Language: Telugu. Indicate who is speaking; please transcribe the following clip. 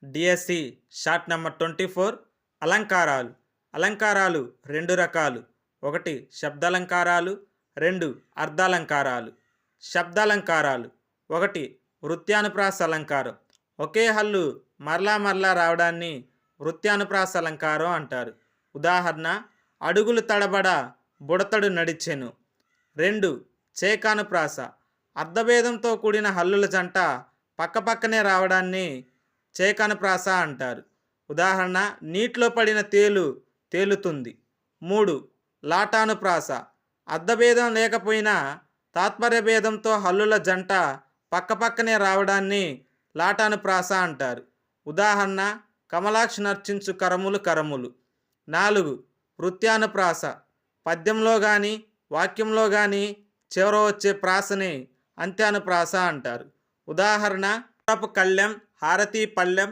Speaker 1: DSC short number 24. అలంకారాలు. అలంకారాలు రెండు రకాలు. ఒకటి శబ్దాలంకారాలు, రెండు అర్ధాలంకారాలు. శబ్దాలంకారాలు. ఒకటి వృత్యానుప్రాస అలంకారం. ఒకే హల్లు మరలా మరలా రావడాన్ని వృత్యానుప్రాస అలంకారం అంటారు. ఉదాహరణ: అడుగులు తడబడ బుడతడు నడిచెను. రెండు చేకానుప్రాస. అర్ధభేదంతో కూడిన హల్లుల జంట పక్కపక్కనే రావడాన్ని చేకానుప్రాస అంటారు. ఉదాహరణ: నీటిలో పడిన తేలు తేలుతుంది. మూడు లాటానుప్రాస. అర్ధభేదం లేకపోయినా తాత్పర్య భేదంతో హల్లుల జంట పక్కపక్కనే రావడాన్ని లాటానుప్రాస అంటారు. ఉదాహరణ: కమలాక్షి నర్చించు కరములు కరములు. నాలుగు వృత్యానుప్రాస. పద్యంలో కానీ వాక్యంలో కానీ చివర వచ్చే ప్రాసని అంత్యానుప్రాస అంటారు. ఉదాహరణ: కళ్ళెం, హారతి పళ్ళెం,